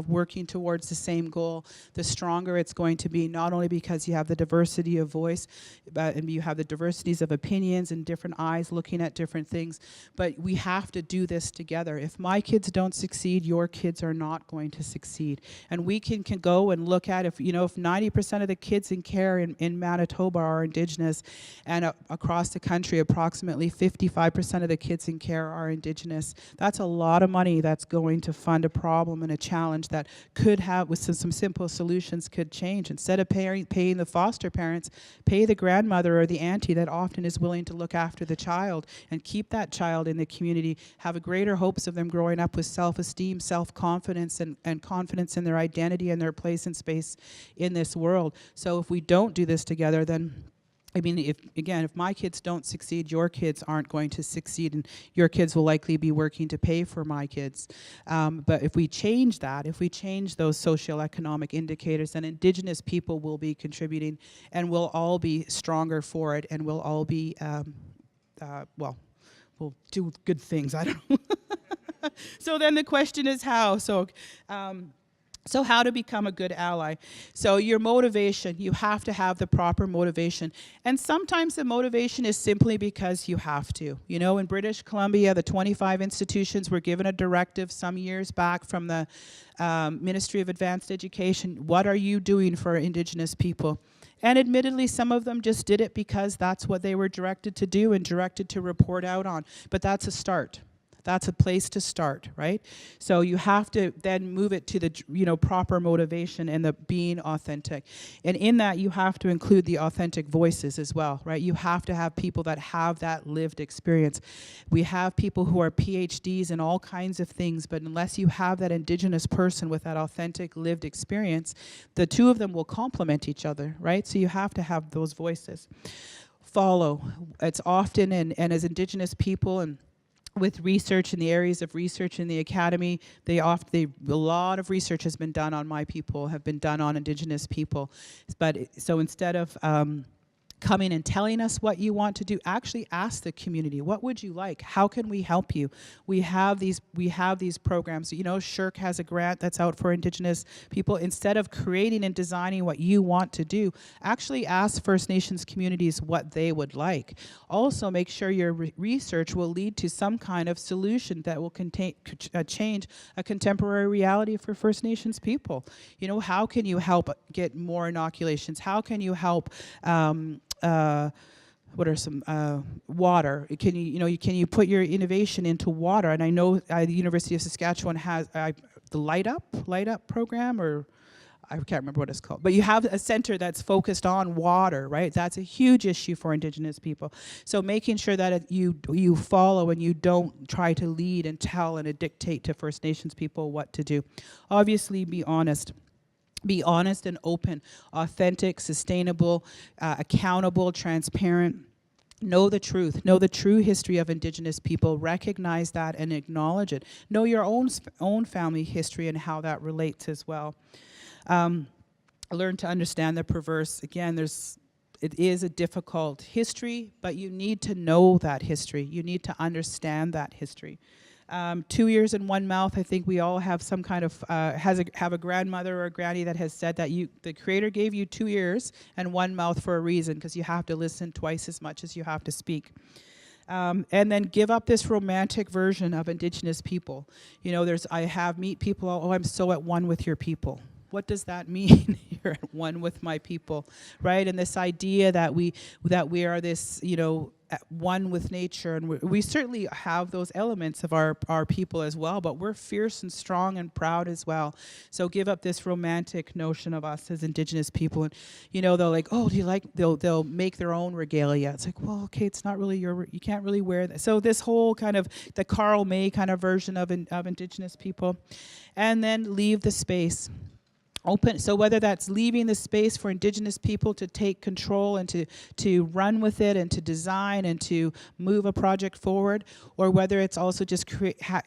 working towards the same goal, the stronger it's going to be, not only because you have the diversity of voice, and you have the diversities of opinions and different eyes looking at different things, but we have to do this together. If my kids don't succeed, your kids are not going to succeed. And we can go and look at if 90% of the kids in care in Manitoba are Indigenous, and across the country approximately 55% of the kids in care are Indigenous. That's a lot of money that's going to fund a problem and a challenge that could have, with some simple solutions, could change. Instead of paying the foster parents, pay the grandmother or the auntie that often is willing to look after the child and keep that child in the community, have a greater hopes of them growing up with self-esteem, self-confidence, and confidence in their identity and their place and space in this world. So if we don't do this together, then if my kids don't succeed, your kids aren't going to succeed, and your kids will likely be working to pay for my kids. But if we change that, if we change those socioeconomic indicators, then Indigenous people will be contributing, and we'll all be stronger for it, and we'll all be, we'll do good things. I don't know. So then the question is how. So how to become a good ally. So your motivation, you have to have the proper motivation. And sometimes the motivation is simply because you have to. You know, in British Columbia, the 25 institutions were given a directive some years back from the Ministry of Advanced Education. What are you doing for Indigenous people? And admittedly, some of them just did it because that's what they were directed to do and directed to report out on. But that's a start. That's a place to start, right? So you have to then move it to the proper motivation and the being authentic. And in that, you have to include the authentic voices as well, right? You have to have people that have that lived experience. We have people who are PhDs in all kinds of things, but unless you have that Indigenous person with that authentic lived experience, the two of them will complement each other, right? So you have to have those voices. Follow. It's often, and as Indigenous people and with research in the areas of research in the academy, a lot of research has been done on my people, have been done on Indigenous people. But so instead of coming and telling us what you want to do, actually ask the community, what would you like? How can we help you? We have these programs. You know, SHIRK has a grant that's out for Indigenous people. Instead of creating and designing what you want to do, actually ask First Nations communities what they would like. Also, make sure your research will lead to some kind of solution that will change a contemporary reality for First Nations people. You know, how can you help get more inoculations? How can you help what are some water? Can you put your innovation into water? And I know the University of Saskatchewan has the Light Up program, or I can't remember what it's called. But you have a center that's focused on water, right? That's a huge issue for Indigenous people. So making sure that you follow and you don't try to lead and tell and dictate to First Nations people what to do. Obviously, be honest. Be honest and open, authentic, sustainable, accountable, transparent. Know the truth. Know the true history of Indigenous people. Recognize that and acknowledge it. Know your own family history and how that relates as well. Learn to understand the perverse. Again, it is a difficult history, but you need to know that history. You need to understand that history. 2 years in one mouth. I think we all have some kind of have a grandmother or a granny that has said that the Creator gave you 2 ears and one mouth for a reason, because you have to listen twice as much as you have to speak. And then give up this romantic version of Indigenous people. You know, I have meet people. Oh, I'm so at one with your people. What does that mean? You're at one with my people, right? And this idea that we are this, you know, at one with nature, and we certainly have those elements of our people as well, but we're fierce and strong and proud as well. So give up this romantic notion of us as Indigenous people. And you know, they'll like, oh, do you like, they'll make their own regalia. It's like, well, okay, it's not really you can't really wear that. So this whole kind of the Karl May kind of version of Indigenous people. And then leave the space open. So whether that's leaving the space for Indigenous people to take control and to run with it and to design and to move a project forward, or whether it's also just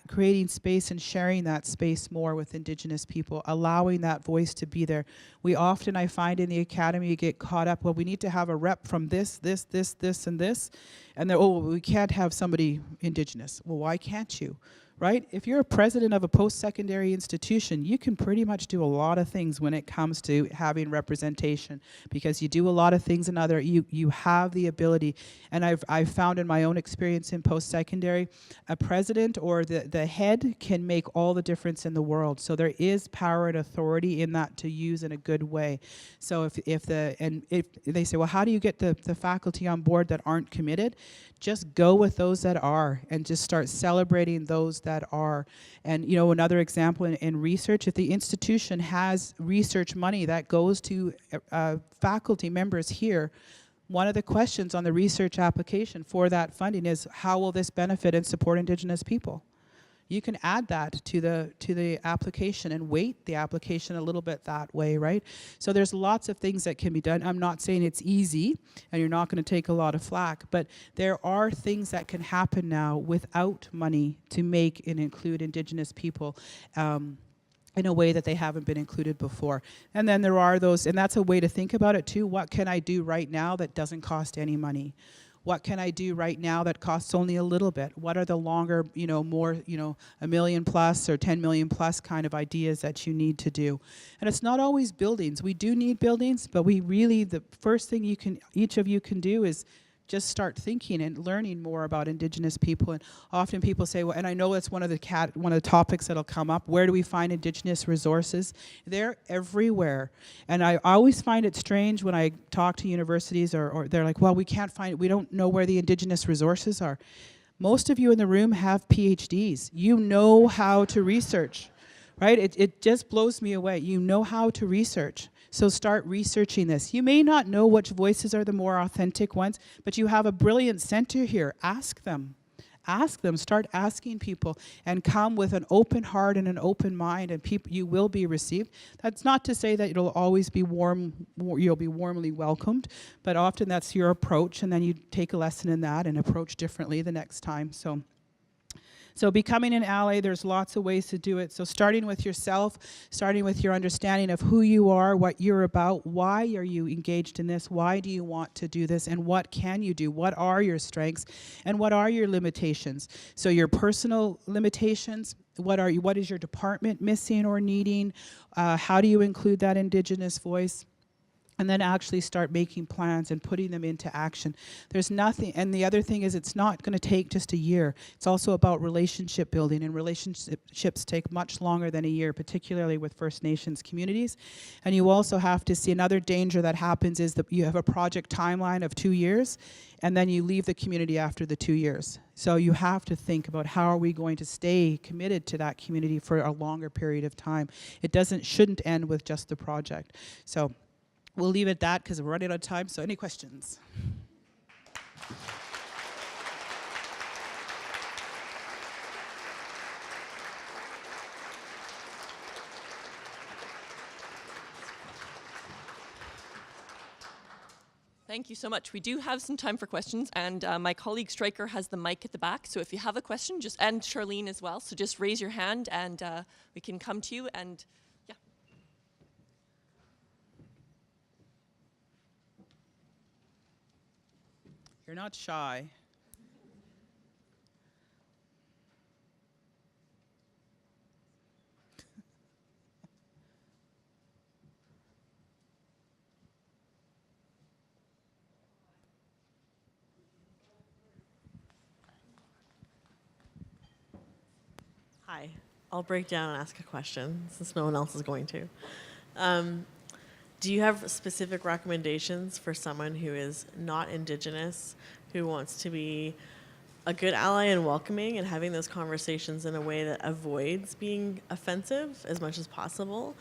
creating space and sharing that space more with Indigenous people, allowing that voice to be there. We often, I find in the academy, get caught up, well, we need to have a rep from this, and this, and they're, oh, well, we can't have somebody Indigenous. Well, why can't you? Right? If you're a president of a post-secondary institution, you can pretty much do a lot of things when it comes to having representation, because you do a lot of things you have the ability. And I've found in my own experience in post-secondary, a president or the head can make all the difference in the world. So there is power and authority in that to use in a good way. So if they say, well, how do you get the faculty on board that aren't committed? Just go with those that are, and just start celebrating those that are. And you know, another example in research, if the institution has research money that goes to faculty members here, one of the questions on the research application for that funding is, how will this benefit and support Indigenous people? You can add that to the application and weight the application a little bit that way, right? So there's lots of things that can be done. I'm not saying it's easy and you're not going to take a lot of flack, but there are things that can happen now without money to make and include Indigenous people in a way that they haven't been included before. And then there are those, and that's a way to think about it too. What can I do right now that doesn't cost any money? What can I do right now that costs only a little bit? What are the longer, you know, more, you know, $1 million plus or 10 million plus kind of ideas that you need to do? And it's not always buildings. We do need buildings, but the first thing each of you can do is just start thinking and learning more about Indigenous people. And often people say, well, and I know that's one of the topics that'll come up, where do we find Indigenous resources? They're everywhere. And I always find it strange when I talk to universities or they're like, well, we don't know where the Indigenous resources are. Most of you in the room have PhDs. You know how to research, right? It just blows me away. You know how to research. So start researching this. You may not know which voices are the more authentic ones, but you have a brilliant center here. Ask them. Ask them. Start asking people, and come with an open heart and an open mind, and you will be received. That's not to say that it'll always be you'll be warmly welcomed, but often that's your approach, and then you take a lesson in that and approach differently the next time. So becoming an ally, there's lots of ways to do it. So starting with yourself, starting with your understanding of who you are, what you're about, why are you engaged in this, why do you want to do this, and what can you do? What are your strengths, and what are your limitations? So your personal limitations, what is your department missing or needing? How do you include that Indigenous voice? And then actually start making plans and putting them into action. There's nothing, and the other thing is, it's not going to take just a year. It's also about relationship building, and relationships take much longer than a year, particularly with First Nations communities. And you also have to see, another danger that happens is that you have a project timeline of 2 years, and then you leave the community after the 2 years. So you have to think about, how are we going to stay committed to that community for a longer period of time? It shouldn't end with just the project. So we'll leave it at that because we're running out of time. So any questions? Thank you so much. We do have some time for questions, and my colleague Stryker has the mic at the back. So if you have a question, and Charlene as well, so just raise your hand and we can come to you. And yeah. You're not shy. Hi, I'll break down and ask a question since no one else is going to. Do you have specific recommendations for someone who is not Indigenous, who wants to be a good ally and welcoming and having those conversations in a way that avoids being offensive as much as possible?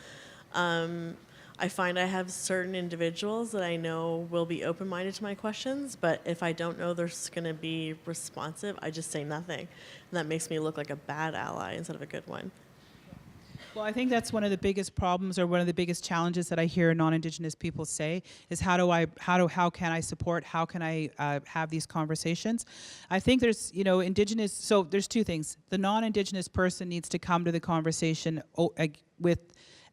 I find I have certain individuals that I know will be open-minded to my questions, but if I don't know they're going to be responsive, I just say nothing. And that makes me look like a bad ally instead of a good one. Well, I think that's one of the biggest problems, or one of the biggest challenges that I hear non-Indigenous people say is how can I support, how can I have these conversations? I think there's, Indigenous, so there's two things. The non-Indigenous person needs to come to the conversation with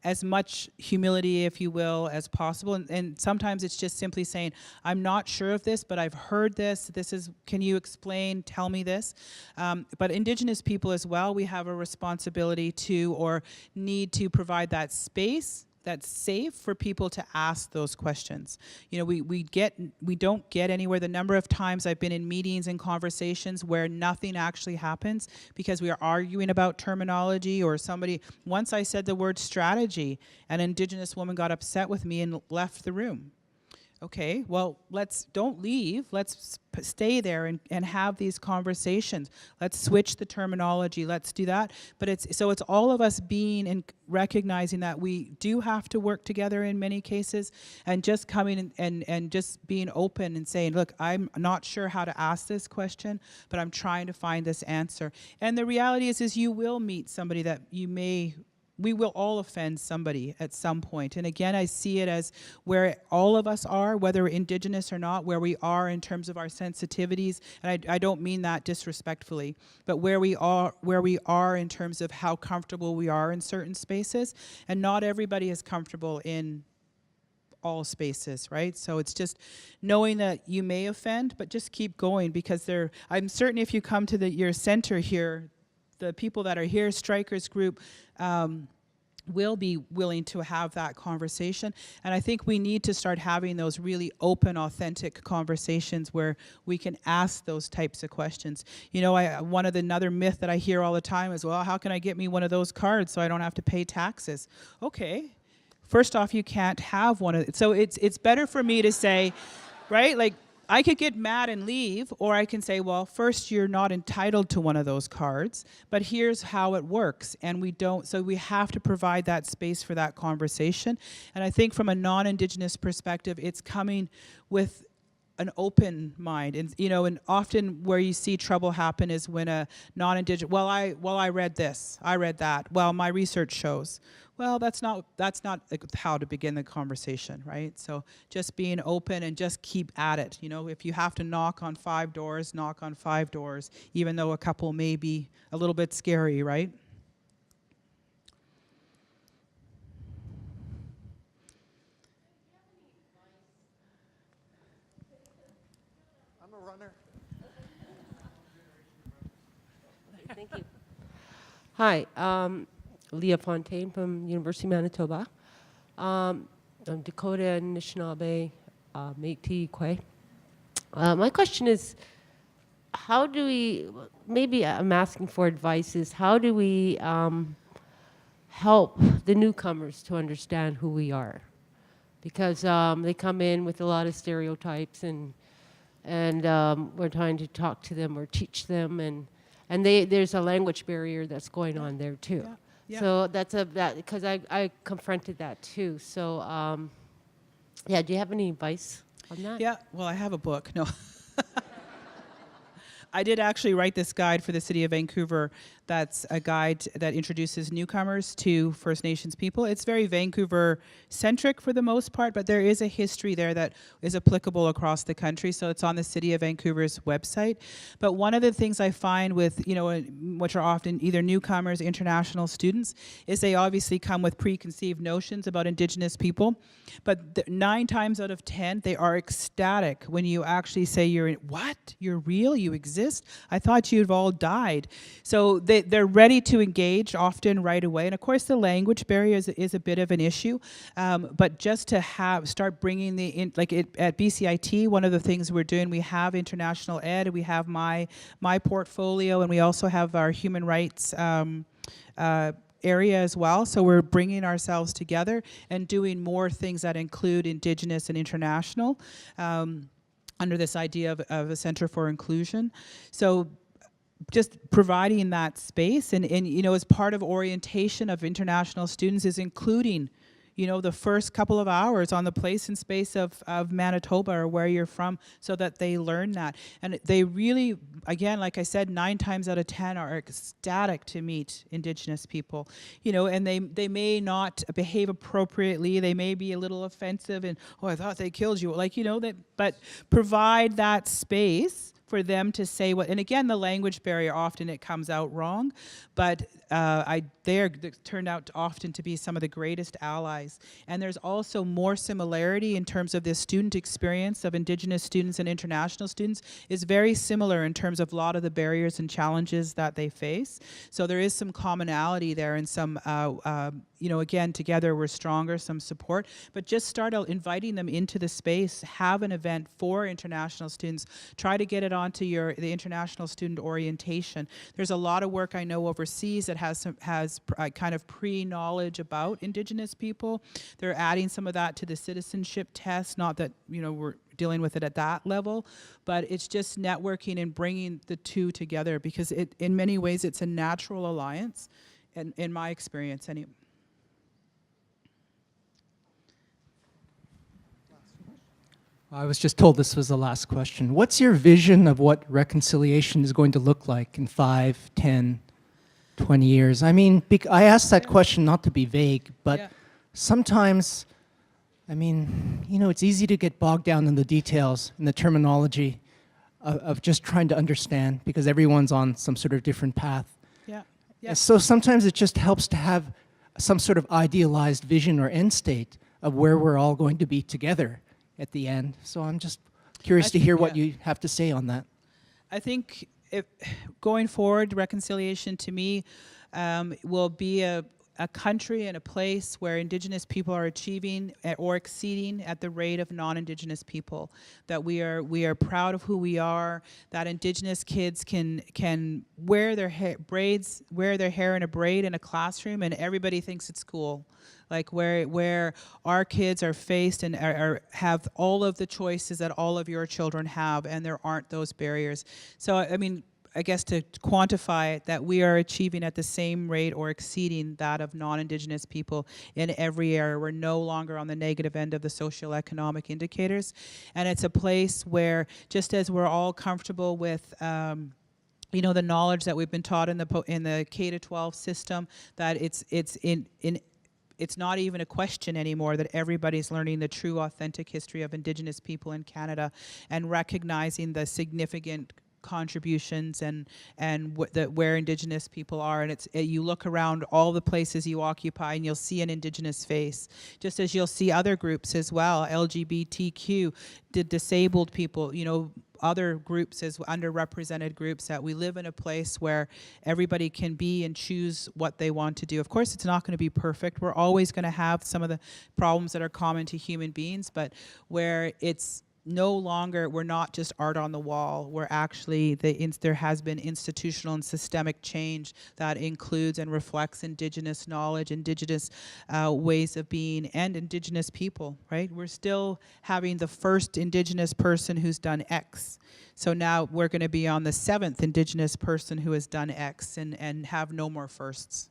as much humility, if you will, as possible. And sometimes it's just simply saying, I'm not sure of this, but I've heard this. Can you explain, tell me this? But Indigenous people as well, we have a responsibility to, or need to provide that space that's safe for people to ask those questions. We don't get anywhere. The number of times I've been in meetings and conversations where nothing actually happens because we are arguing about terminology, or once I said the word strategy, an Indigenous woman got upset with me and left the room. Okay, well, don't leave. Let's stay there and have these conversations. Let's switch the terminology. Let's do that. But it's all of us being and recognizing that we do have to work together in many cases, and just coming and just being open and saying, look, I'm not sure how to ask this question, but I'm trying to find this answer. And the reality is you will meet somebody that we will all offend somebody at some point. And again, I see it as where all of us are, whether we're Indigenous or not, where we are in terms of our sensitivities. And I don't mean that disrespectfully, but where we are in terms of how comfortable we are in certain spaces. And not everybody is comfortable in all spaces, right? So it's just knowing that you may offend, but just keep going, because I'm certain if you come to your center here, the people that are here, Stryker's group, will be willing to have that conversation. And I think we need to start having those really open, authentic conversations where we can ask those types of questions. Another myth that I hear all the time is, well, how can I get me one of those cards so I don't have to pay taxes? Okay. First off, you can't have one of it. So it's better for me to say, right, like, I could get mad and leave, or I can say, well, first, you're not entitled to one of those cards, but here's how it works. And so we have to provide that space for that conversation. And I think from a non-Indigenous perspective, it's coming with an open mind. And often where you see trouble happen is when a non-Indigenous, I read this, I read that, well, my research shows. Well, that's not how to begin the conversation, right? So just being open and just keep at it. If you have to knock on 5 doors, knock on 5 doors, even though a couple may be a little bit scary, right? I'm a runner. Thank you. Hi, Leah Fontaine from University of Manitoba. I'm Dakota, Anishinaabe, Métis, Quay. My question is, maybe I'm asking for advice, is how do we help the newcomers to understand who we are? Because they come in with a lot of stereotypes, and we're trying to talk to them or teach them, and there's a language barrier that's going on there too. Yeah. Yeah. So because I confronted that too. So do you have any advice on that? Yeah, well, I have a book. No. I did actually write this guide for the City of Vancouver. That's a guide that introduces newcomers to First Nations people. It's very Vancouver-centric for the most part, but there is a history there that is applicable across the country, so it's on the City of Vancouver's website. But one of the things I find with, which are often either newcomers, international students, is they obviously come with preconceived notions about Indigenous people, but 9 times out of 10, they are ecstatic when you actually say, what? You're real? You exist? I thought you'd all died. So they're ready to engage often right away. And of course, the language barrier is a bit of an issue. But just to start bringing at BCIT, one of the things we're doing, we have international ed, we have my portfolio, and we also have our human rights area as well. So we're bringing ourselves together and doing more things that include Indigenous and international. Under this idea of a Center for Inclusion. So just providing that space and as part of orientation of international students is including, the first couple of hours on the place and space of Manitoba or where you're from so that they learn that. And they really, again, like I said, 9 times out of 10 are ecstatic to meet Indigenous people, and they may not behave appropriately. They may be a little offensive and, oh, I thought they killed you. But provide that space for them to say what, and again, the language barrier, often it comes out wrong, but they're turned out often to be some of the greatest allies. And there's also more similarity in terms of the student experience of Indigenous students and international students is very similar in terms of a lot of the barriers and challenges that they face. So there is some commonality there and some, again, together we're stronger, some support, but just start out inviting them into the space, have an event for international students, try to get it onto the international student orientation. There's a lot of work I know overseas that has kind of pre-knowledge about Indigenous people. They're adding some of that to the citizenship test, not that, we're dealing with it at that level, but it's just networking and bringing the two together because in many ways it's a natural alliance, and in my experience anyway. I was just told this was the last question. What's your vision of what reconciliation is going to look like in 5, 10, 20 years? I mean, I asked that question not to be vague, but sometimes, it's easy to get bogged down in the details and the terminology of just trying to understand because everyone's on some sort of different path. Yeah. So sometimes it just helps to have some sort of idealized vision or end state of where we're all going to be together at the end. So I'm just curious to hear what you have to say on that. I think going forward, reconciliation to me will be a country and a place where Indigenous people are achieving or exceeding at the rate of non-Indigenous people. That we are proud of who we are. That Indigenous kids can wear their hair in a braid in a classroom, and everybody thinks it's cool. Like where our kids are faced and have all of the choices that all of your children have, and there aren't those barriers. So I guess to quantify it, that we are achieving at the same rate or exceeding that of non-Indigenous people in every area. We're no longer on the negative end of the socioeconomic indicators. And it's a place where, just as we're all comfortable with the knowledge that we've been taught in the K-12 system, that it's not even a question anymore that everybody's learning the true, authentic history of Indigenous people in Canada and recognizing the significant contributions and where Indigenous people are, and you look around all the places you occupy and you'll see an Indigenous face, just as you'll see other groups as well, LGBTQ, disabled people, other groups as underrepresented groups, that we live in a place where everybody can be and choose what they want to do. Of course, it's not going to be perfect. We're always going to have some of the problems that are common to human beings, but where it's no longer, we're not just art on the wall. We're actually, there has been institutional and systemic change that includes and reflects Indigenous knowledge, Indigenous ways of being, and Indigenous people, right? We're still having the first Indigenous person who's done X. So now we're going to be on the 7th Indigenous person who has done X and have no more firsts.